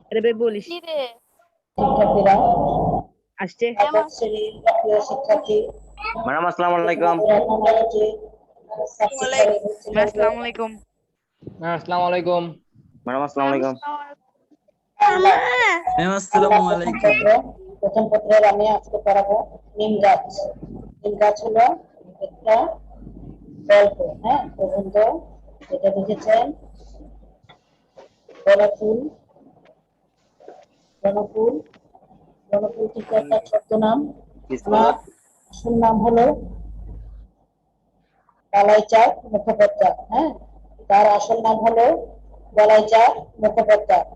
আরে ভাই বলিস। কি রে? শিক্ষার্থীরা আসছে। একাদশ শ্রেণীর প্রিয় শিক্ষার্থী ম্যাডাম আসসালামু আলাইকুম। তোমাদের এখন যে সাবজেক্ট করে হচ্ছে আসসালামু আলাইকুম। আসসালামু আলাইকুম। ম্যাডাম আসসালামু আলাইকুম। ম্যাম আসসালামু আলাইকুম। প্রথম পত্রের আমি আজকে পড়াবো নিম গাছ। নিম গাছ হলো একটা গল্প। হ্যাঁ, প্রবন্ধ। এটা লিখেছেন বনফুল। বনফুল বনফুল থেকে একটা ছদ্মনাম। আমার আসল নাম হলো বালাইচাঁদ মুখোপাধ্যায়। হ্যাঁ, তার আসল নাম হলো বালাইচাঁদ মুখোপাধ্যায়।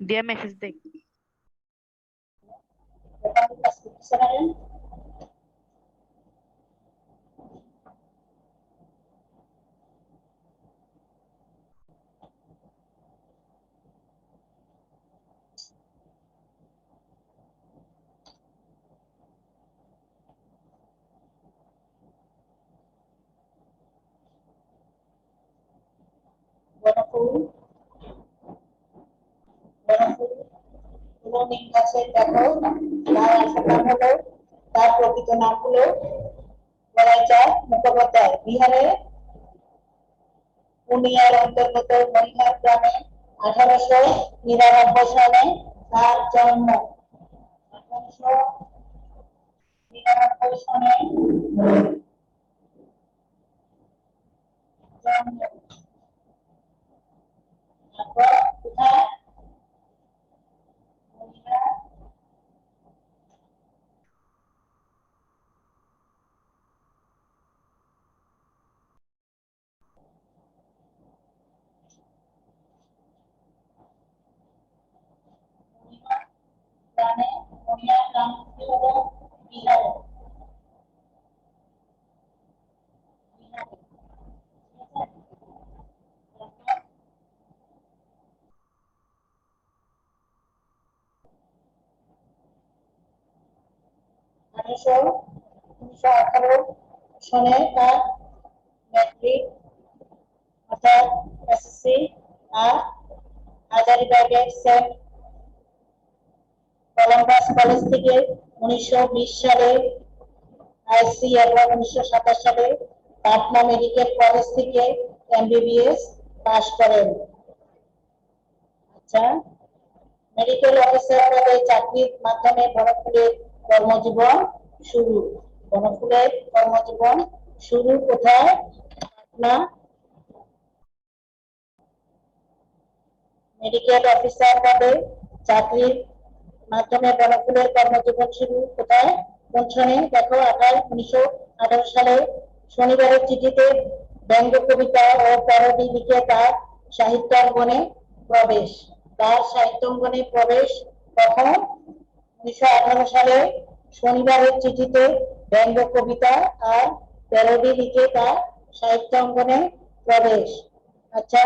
দিয়া মেসেজ দেখ। বনফুল বনফুল হলো নিম গাছের দেখো, তার আসল নাম হলো, তার প্রকৃত নাম হলো বালাইচাঁদ মুখোপাধ্যায়। বিহারে পূর্ণিয়ার অন্তর্গত মরিহাট গ্রামে 1899 সালে তার জন্ম। 1899 সালে জন্ম। তারপর কোথায়? মরিহাট গ্রামে। মরিহাট গ্রামটি হলো বিহারে। বিহারে, ঠিক আছে? তারপর 1918 সনে তার ম্যাট্রিক অর্থাৎ এসএসসি আর হাজারিবাগের সেন্ট কলম্বাস কলেজ থেকে 1920 সালে আইসি এবং 1927 সালে পাটনা মেডিকেল কলেজ থেকে এমবিবিএস পাশ করেন। আচ্ছা, মেডিকেল অফিসার পদে চাকরির মাধ্যমে বনফুলের কর্মজীবন শুরু। বনফুলের কর্মজীবন শুরু কোথায়? পাটনা মেডিকেল অফিসার পদে চাকরির মাধ্যমে বনফুলের কর্মজীবন শুরু কোথায়? কোন সনে? দেখো, 1918 সালে শনিবারের চিঠিতে ব্যঙ্গ কবিতা ও প্যারোডি লিখে তার সাহিত্যাঙ্গনে প্রবেশ। তার সাহিত্যাঙ্গনে প্রবেশ কখন? 1918 সালে শনিবারের চিঠিতে ব্যঙ্গ কবিতা আর প্যারোডি লিখে তার সাহিত্যাঙ্গনে প্রবেশ। আচ্ছা,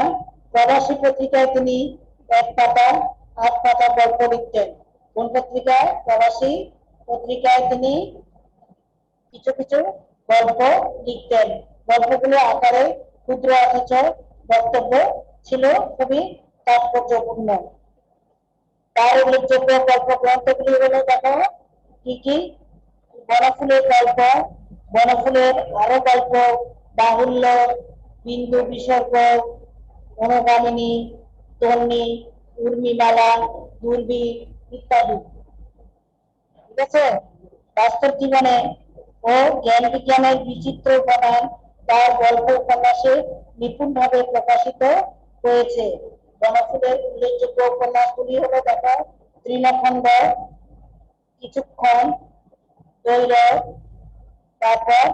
প্রবাসী পত্রিকায় তিনি 1 পাতা 8 পাতা গল্প লিখতেন। কোন পত্রিকায়? প্রবাসী পত্রিকায় তিনি কিছু কিছু গল্প লিখতেন। গল্পগুলো আকারে ক্ষুদ্র অথচ বক্তব্য ছিল খুবই তাৎপর্যপূর্ণ। তার উল্লেখযোগ্য গল্প গ্রন্থগুলি হলো, দেখো কি কি? বনফুলের গল্প, বনফুলের আরো গল্প, বাহুল্য, বিন্দু বিসর্গ, অনুগামিনী, তন্নি, উর্মিমালা, দুর্বি ইত্যাদি। ঠিক আছে? বাস্তব জীবনে ও জ্ঞান বিজ্ঞানের বিচিত্র উপাদান তার গল্প উপন্যাসে নিপুণভাবে প্রকাশিত হয়েছে। বনফুলের উল্লেখযোগ্য উপন্যাসগুলি হলো, দেখো, তৃণখণ্ড, কিছুক্ষণ, দৈরথ, তারপর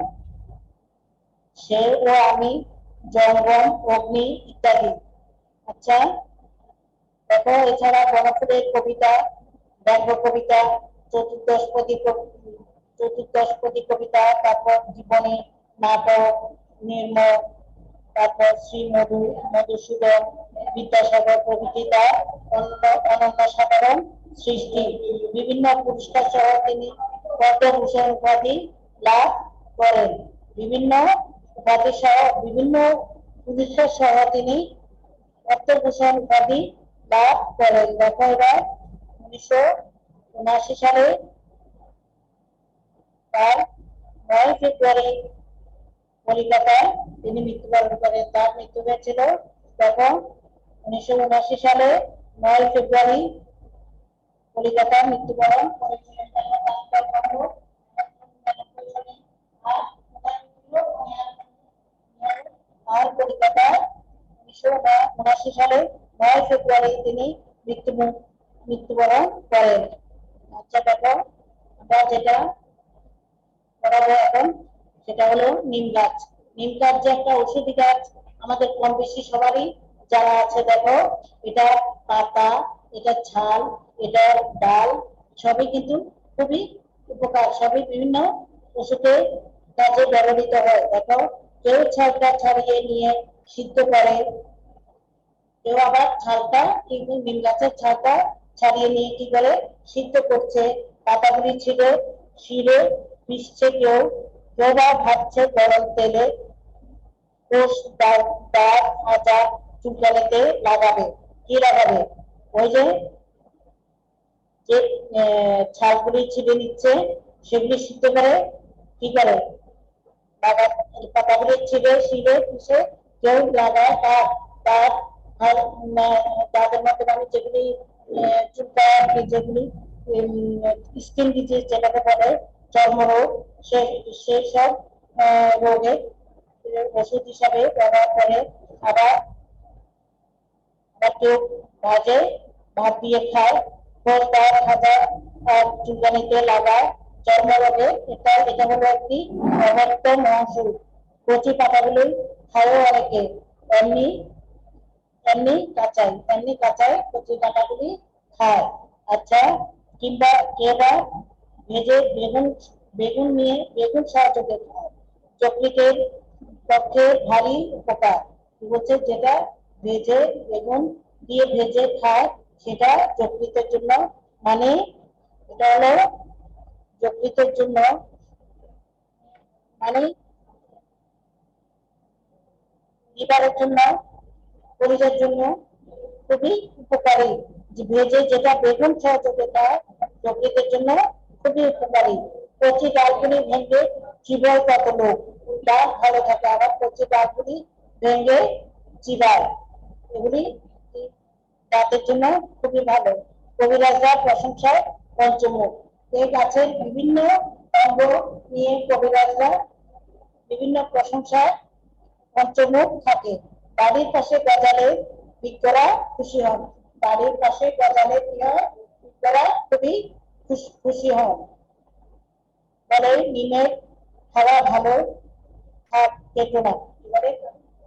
সে ও আমি, জঙ্গম, অগ্নি ইত্যাদি। আচ্ছা, দেখো এছাড়া বনফুলের কবিতা, ব্যঙ্গ কবিতা, চতুর্দশপদী চতুর্দশপদী কবিতা, তারপর জীবনী, নাটক, নির্মল, তারপর শ্রী মধুসূদন বিদ্যাসাগর প্রভৃতি তার অনন্য সাধারণ সৃষ্টি। বিভিন্ন পুরস্কার সহ তিনি পদ্মভূষণ উপাধি লাভ করেন। বিভিন্ন উপাধি সহ বিভিন্ন পুরস্কার সহ তিনি পদ্মভূষণ উপাধি লাভ করেন। দেখো এবার 1979 সালে তার 9 ফেব্রুয়ারি কলিকাতায় তিনি মৃত্যুবরণ করেন। তার মৃত্যু হয়েছিল তখন 1979 সালে 9 ফেব্রুয়ারি কলিকাতায় মৃত্যুবরণ করেছিলেন। আর কলিকাতায় 1979 সালে 9 ফেব্রুয়ারি তিনি মৃত্যুবরণ করেন। আচ্ছা দেখো আমরা যেটা করাবো এখন সেটা হলো নিম গাছ। নিম গাছ যে একটা ঔষধি গাছ, আমাদের কম বেশি সবারই জানা আছে। দেখো এটা পাতা, এটা ছাল, এটা ডাল, সবই কিন্তু খুবই উপকার, সবই বিভিন্ন ওষুধের কাজে ব্যবহৃত হয়। দেখো কেউ ছালটা ছাড়িয়ে নিয়ে সিদ্ধ করে, কেউ আবার ছালটা কিন্তু নিম গাছের ছালটা ছাড়িয়ে নিয়ে কি করে সিদ্ধ করছে, পাতাগুলি ছিঁড়ে পিষছে, কেউ কেউ বা ভাজছে গরম তেলে, দাঁত ভাজা চুলকানিতে লাগাবে। কি লাগাবে? ওই যে ছালগুলি ছিঁড়ে নিচ্ছে সেগুলি সিদ্ধ করে কি করে পাতাগুলি ছিঁড়ে পিষে কেউ লাগায় তার তাদের মধ্যে মানে যেগুলি চুলকায়, যেগুলি স্কিন ডিজিজ যেটাকে বলে চর্মরোগ, সেই সব রোগে ওষুধ হিসাবে ব্যবহার করে। আবার কেউ ভাজে, ভাত দিয়ে খায়, ভাজা চুলকানিতে লাগায় চর্মরোগে। এটা হলো একটি অব্যক্ত মহাসুর। কচি পাতাগুলি খায়ও অনেকে, এমনি এমনি কাঁচাই কচি পাতাগুলি খায়। আচ্ছা, কিংবা কে বা ভেজে বেগুন সাহায্যে খায়। যকৃতের পক্ষে ভারী উপকার। বলছে যেটা বেগুন দিয়ে ভেজে খায় সেটা যকৃতের জন্য, মানে এটা হলো যকৃতের জন্য, মানে লিভারের জন্য, শরীরের জন্য খুবই উপকারী। যে ভেজে যেটা বেগুন সহযোগে খায় যকৃতের জন্য খুবই উপকারী। কচি ডালগুলি ভেঙে চিবায় কত লোক, ডাল ভালো থাকে, আবার কচি ডালগুলি ভেঙে চিবায়, এগুলি দাঁতের জন্য খুবই ভালো। কবিরাজরা প্রশংসায় পঞ্চমুখ। এই গাছের বিভিন্ন অঙ্গ নিয়ে কবিরাজরা বিভিন্ন প্রশংসায় পঞ্চমুখ থাকে। বাড়ির পাশে গজালে বিজ্ঞরা খুশি হন। বাড়ির পাশে গজালে কি হয়? বিজ্ঞরা খুবই খুশি হন। বলে নিমের খাওয়া ভালো, হাত কেটো না। এবারে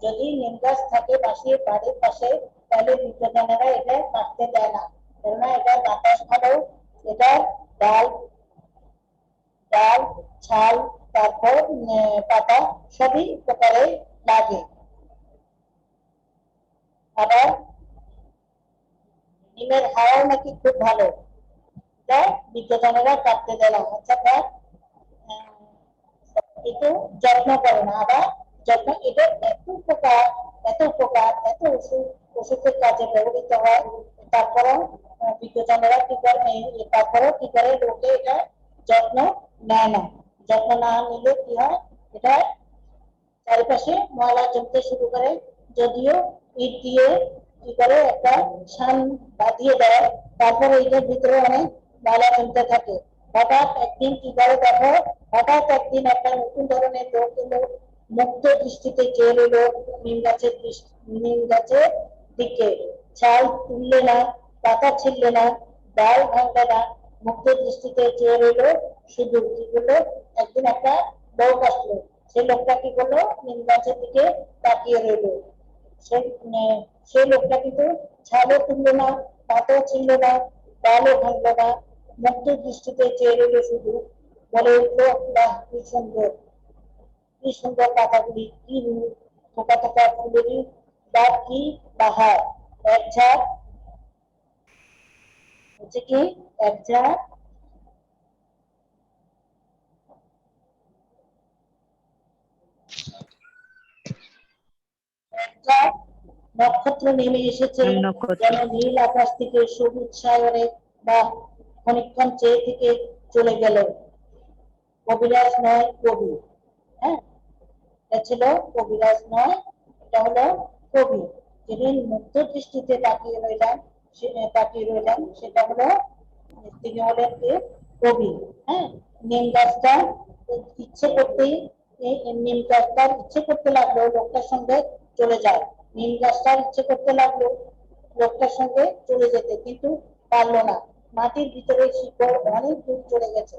যদি নিম গাছ থাকে বাড়ির পাশে, তাহলে বিজ্ঞজনেরা এটা কাটতে দেয় না, কেননা এটা বাতাস ভালো, এটা ডাল ছাল, তারপর পাতা সবই উপকারে লাগে। আবার নিমের হাওয়াও নাকি খুব ভালো, এটা বিজ্ঞজনেরা কাটতে দেয় না। আচ্ছা তার একটু যত্ন করে না, আবার যত্ন, এটা এত উপকার এত ওষুধের কাজে ব্যবহৃত হয়, তারপরেও বিজ্ঞজনেরা কি করে, তারপরেও কি করে লোকে এটা যত্ন নেয় না। যত্ন না নিলে কি হয়, এটা চারিপাশে ময়লা জমতে শুরু করে। যদিও ইট দিয়ে কি করে একটা সান বাঁধিয়ে দেয়, তারপরে এটার ভিতরে অনেক ময়লা জমতে থাকে। হঠাৎ একদিন কি করে দেখো, হঠাৎ একদিন একটা নতুন ধরনের লোক এলো, মুক্ত দৃষ্টিতে চেয়ে রইল নিম গাছের দিকে। ছাল তুললে না, পাতা ছিঁড়লে না, ডাল ভাঙলে না, মুক্ত দৃষ্টিতে চেয়ে রইল শুধু। কি করলো? একদিন একটা লোক আসলো, সেই লোকটা কি করলো? নিম গাছের দিকে তাকিয়ে রইল। সেই লোকটা কিন্তু ছালও তুললো না, দাঁতও ছিল না, ডালও ভাঙলো না, মুক্ত দৃষ্টিতে চেয়ে রইল শুধু, বলে উঠলো, বাহ কি সুন্দর, কি সুন্দর পাতাগুলি, কি রূপ, থোকা থোকা ফুলেরই বা কি বাহার, এক ঝাঁক হচ্ছে কি, এক ঝাঁক একটা নক্ষত্র নেমে এসেছে, নক্ষত্র। যেন নীল আকাশ থেকে সবুজ সাগরে, বা খানিকক্ষণ চেয়ে থেকে চলে গেল। কবিরাজ নয় কবি। হ্যাঁ, এটা ছিল কবিরাজ নয়, এটা হলো কবি। যেদিন মুক্ত দৃষ্টিতে তাকিয়ে রইলেন সেটা হলো, তিনি হলেন কে, কবি। হ্যাঁ, নিম গাছটা ইচ্ছে করতেই নিম গাছটার ইচ্ছে করতে লাগলো লোকটার সঙ্গে চলে যায়। নিম গাছটার ইচ্ছে করতে লাগলো লোকটার সঙ্গে চলে যেতে, কিন্তু পারলো না। মাটির ভিতরে শিকড় অনেক দূর চলে গেছে,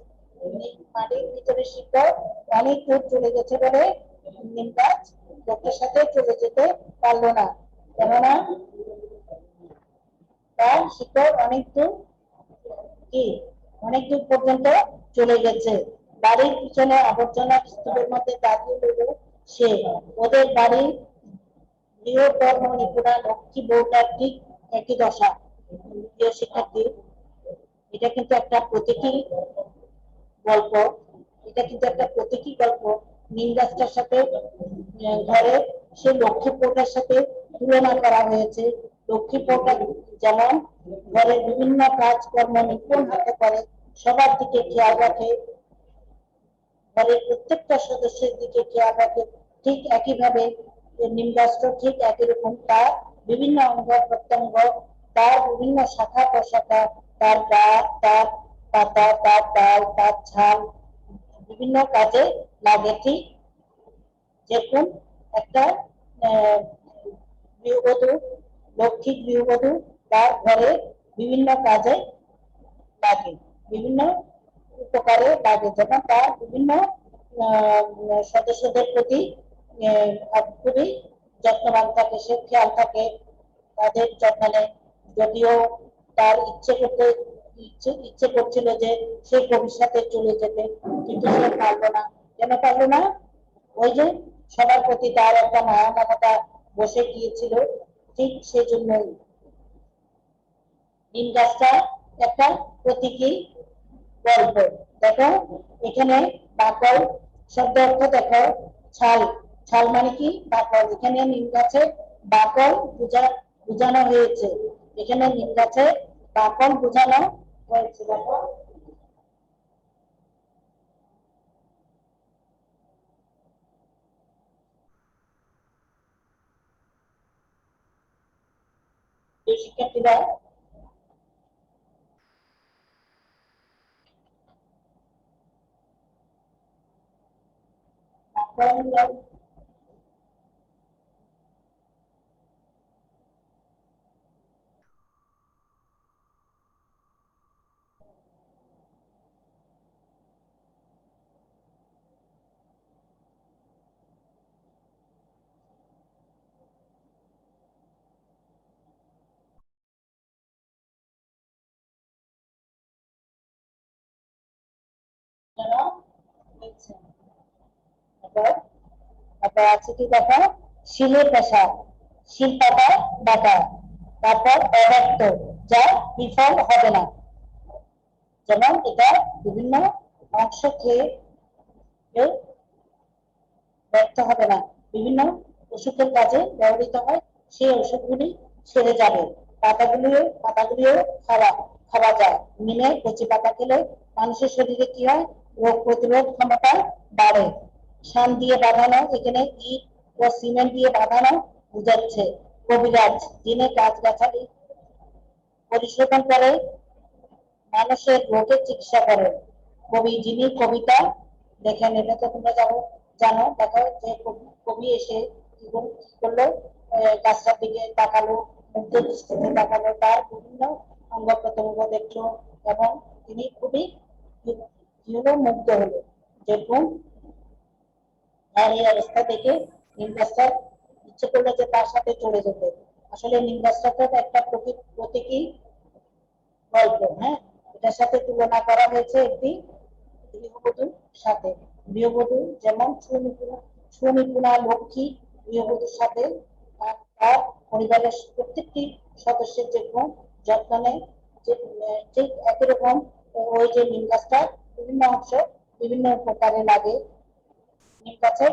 মাটির ভিতরে শিকড় অনেক দূর চলে গেছে বলে নিম গাছ লোকটার সাথে চলে যেতে পারলো না। কেননা তার শিকড় অনেক দূর, কি, অনেক দূর পর্যন্ত চলে গেছে। বাড়ির পিছনে আবর্জনা স্তূপের মধ্যে দাঁড়িয়ে রইল সে। ওদের বাড়ির গৃহকর্ম নিপুণা লক্ষ্মী বউটার ঠিক একই দশা। প্রিয় শিক্ষার্থী, এটা কিন্তু একটা প্রতীকী গল্প, এটা কিন্তু একটা প্রতীকী গল্প। নিম গাছটার সাথে ঘরে সে লক্ষ্মী বউটার সাথে তুলনা করা হয়েছে। লক্ষ্মী বউটা যেমন ঘরের বিভিন্ন কাজকর্ম নিপুণ হাতে করে, সবার দিকে খেয়াল রাখে, ঘরের প্রত্যেকটা সদস্যের দিকে খেয়াল রাখে, ঠিক একইভাবে নিম গাছটা ঠিক একই রকম। তার বিভিন্ন অঙ্গ প্রত্যঙ্গ, তার বিভিন্ন শাখা প্রশাখা, তার গাছ, তার পাতা, তার ডাল, তার ছাল বিভিন্ন কাজে লাগে। ঠিক যেরকম একটা আহ, গৃহবধূ, লক্ষ্মী গৃহবধূ তার ঘরে বিভিন্ন কাজে লাগে, বিভিন্ন উপকারে লাগে, যেমন তার বিভিন্ন সদস্যদের প্রতি খুবই যত্নবান থাকে, সে খেয়াল থাকে, তাদের যত্ন নেয়। যদিও তার ইচ্ছে করছিল যে সে ভবিষ্যতে চলে যেতে, কিন্তু সে পারলো না। কেন পারলো না? ওই যে সবার প্রতি তার একটা মায়া মমতা বসে গিয়েছিল, ঠিক সেজন্যই। নিম গাছটা একটা প্রতীকী গল্প। দেখো এখানে বাকল শব্দ অর্থ দেখো, ছাল, ছাল মানে কি, বাকল। এখানে নিম গাছের বাকল বোঝানো হয়েছে, এখানে নিম গাছের বাকল বোঝানো হয়েছে। দেখো শিক্ষার্থীরা, বাকল যারা দেখছেন, তারপর আছে কি দেখো, শিলের পেশা, শিল পাতা বাটা, তারপর অব্যক্ত, যা বিফল হবে না। যেমন এটা বিভিন্ন অংশ খেয়ে কেউ ব্যর্থ হবে না, বিভিন্ন ওষুধের কাজে ব্যবহৃত হয়, সেই ওষুধগুলি সেরে যাবে। পাতাগুলিও খাওয়া খাওয়া যায়। নিমের কচি পাতা খেলে মানুষের শরীরে কি হয়, রোগ প্রতিরোধ ক্ষমতা বাড়ে। শান দিয়ে বাঁধানো, এখানে ইট ও সিমেন্ট দিয়ে বাঁধানো বুঝাচ্ছে। কবিরাজ যিনি গাছগাছালি পরিশোধন করে মানুষের রোগের চিকিৎসা করেন। কবি যিনি কবিতা লেখেন, এটা তো তোমরা জানো। দেখো যে কবি এসে কি করলো, গাছটার দিকে তাকালো, মুগ্ধ দৃষ্টিতে তাকালো, তার বিভিন্ন অঙ্গ প্রত্যঙ্গ দেখলো, এবং তিনি খুবই মুগ্ধ হলো। যেরকম তার এই অবস্থা দেখে নিম গাছটার ইচ্ছে করলো যে তার সাথে চলে যেতে। আসলে নিম গাছটা তো একটা প্রতীকী গল্প। হ্যাঁ, এটার সাথে তুলনা করা হয়েছে একটি গৃহবধূর সাথে। গৃহবধূ যেমন সুনিপুণা লক্ষ্মী গৃহবধূর সাথে তার পরিবারের প্রত্যেকটি সদস্যের যেরকম যত্ন নেয়, ঠিক একই রকম ওই যে নিম গাছটা বিভিন্ন অংশ বিভিন্ন উপকারে লাগে। নিম গাছের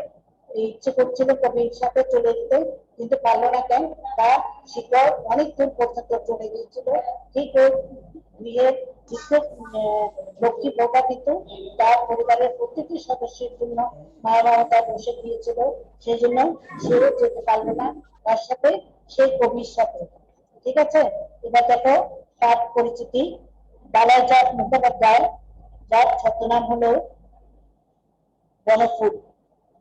ইচ্ছে করছিল কবির সাথে চলে যেতে, কিন্তু পারলো না কেন, তার শিকড় অনেক দূর পর্যন্ত চলে গিয়েছিল। ঠিক ওই গৃহের বিশেষ লক্ষ্মী বউটা কিন্তু তার পরিবারের প্রত্যেকটি সদস্যের জন্য মায়া মমতা বসে গিয়েছিল, সেই জন্য সে যেতে পারলো না তার সাথে, সেই কবির সাথে। ঠিক আছে, এবার দেখো তার পরিচিতি। বালাইচাঁদ মুখোপাধ্যায়, যার ছদ্মনাম হলো বনফুল,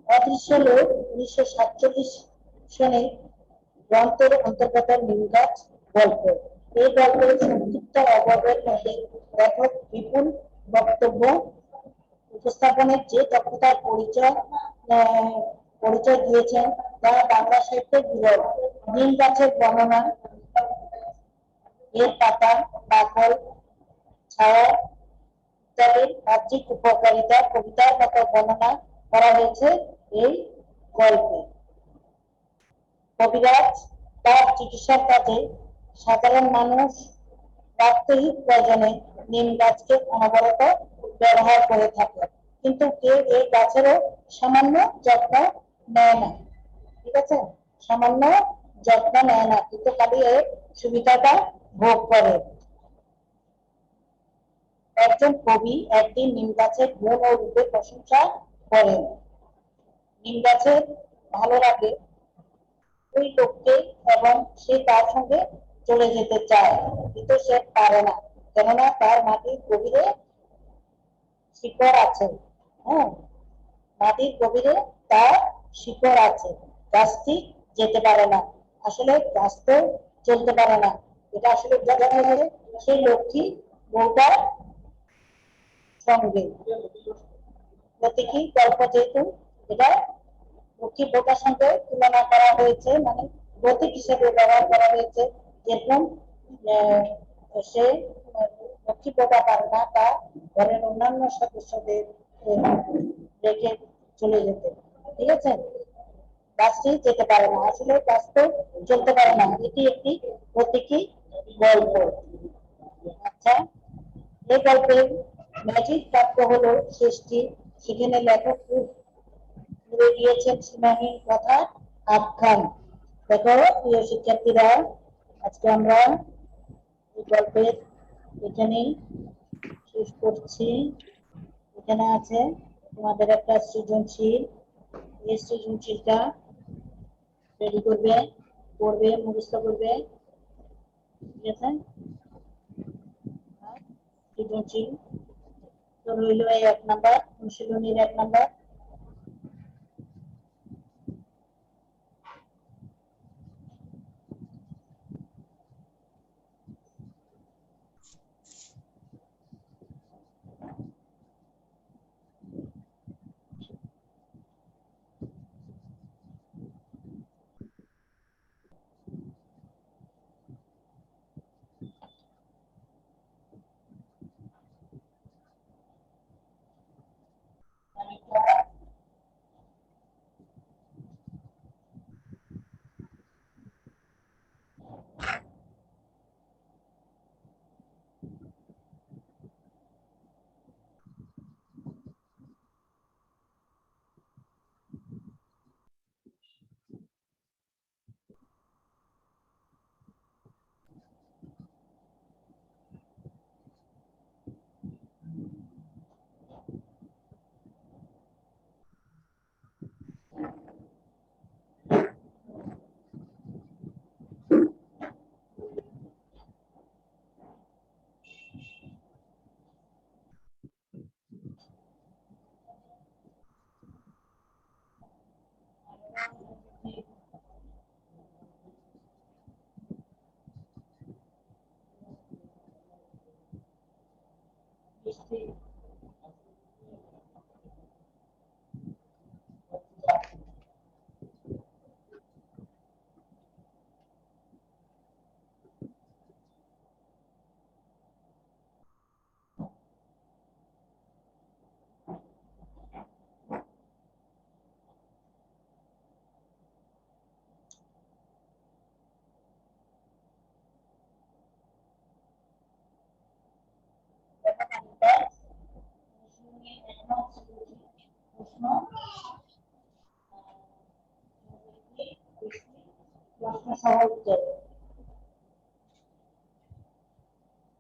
অদৃশ্য লোক 1947 সনে গ্রন্থের অন্তর্গত নিমগাছ গল্প। এই গল্পের সংক্ষিপ্ত অবয়বের মধ্যে লেখক বিপুল বক্তব্য উপস্থাপনের যে দক্ষতার পরিচয় দিয়েছেন তা বাংলা সাহিত্যের বিরল। নিম গাছের বর্ণনা, এর পাতা, বাকল, ছায়া ইত্যাদির বাহ্যিক উপকারিতা কবিতার মতো বর্ণনা করা হয়েছে এই গল্পে। কবিরাজ তার চিকিৎসার কাজে সাধারণ মানুষ প্রাত্যহিক প্রয়োজনে নিম গাছকে অনবরত ব্যবহার করে থাকে, কিন্তু কেউ এই গাছেরও সামান্য যত্ন নেয় না। ঠিক আছে, সামান্য যত্ন নেয় না, কিন্তু খালি এর সুবিধাটা ভোগ করে। একজন কবি একদিন নিম গাছের গুণ ও রূপের প্রশংসা করেন। নিম গাছের ভালো লাগে ওই লোককে এবং সে তার সঙ্গে চলে যেতে চায়, কিন্তু সে পারে না, কেননা তার মাটির গভীরে শিকড় আছে। হ্যাঁ, মাটির গভীরে তার শিকড় আছে, গাছটি যেতে পারে না। আসলে গাছ তো চলতে পারে না, এটা আসলে জানা যায় সেই লক্ষ্মী বউটার সঙ্গে। প্রতীকী গল্প যেহেতু, এটা লক্ষ্মী বউটার সঙ্গে তুলনা করা হয়েছে, মানে প্রতীক হিসেবে ব্যবহার করা হয়েছে। যেরকম সে লক্ষ্মী বউটা পারে না তার ঘরের অন্যান্য সদস্যদের রেখে চলে যেতে। ঠিক আছে, গাছটি যেতে পারে না, আসলে গাছ তো চলতে পারে না, এটি একটি প্রতীকী গল্প। আচ্ছা, এই গল্পের ম্যাজিক প্রাপ্ত হলো শেষটি, সেখানে লেখক তুলে দিয়েছেন সীমাহীন কথা আখ্যান। দেখো প্রিয় শিক্ষার্থীরা, আজকে আমরা এই গল্পের এখানেই শেষ করছি। এখানে আছে তোমাদের একটা সৃজনশীল, এই সৃজনশীলটা রেডি করবে, পড়বে, মুখস্থ করবে। ঠিক আছে, সৃজনশীল তো রইল এই 1 নাম্বার, অনুশীলনীর 1 নাম্বার। সাহায্য।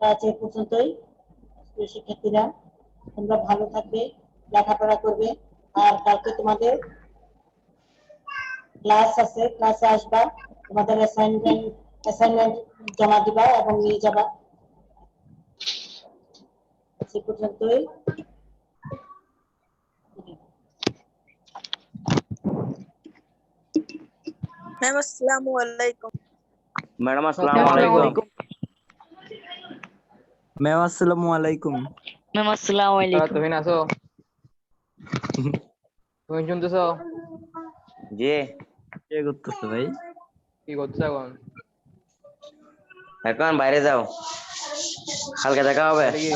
আজ এ পর্যন্তই। প্রিয় শিক্ষার্থীরা, তোমরা ভালো থাকবে, লেখাপড়া করবে, আর কালকে তোমাদের ক্লাস আছে, ক্লাসে আসবা, তোমাদের অ্যাসাইনমেন্ট জমা দিবা এবং নিয়ে যাবা। সে পর্যন্তই। ম্যাম আসসালামু আলাইকুম। ম্যাডাম আসসালামু আসসালামু আলাইকুম। আলাইকুম। ম্যাম আসসালামু আলাইকুম। ম্যাম আসসালামু আলাইকুম। তুহিন আছো? তুহিন শুনতেছো? জি, কে করতেছো ভাই? কি করছো এখন? এখন বাইরে যাও, কালকে দেখা হবে। এটা কি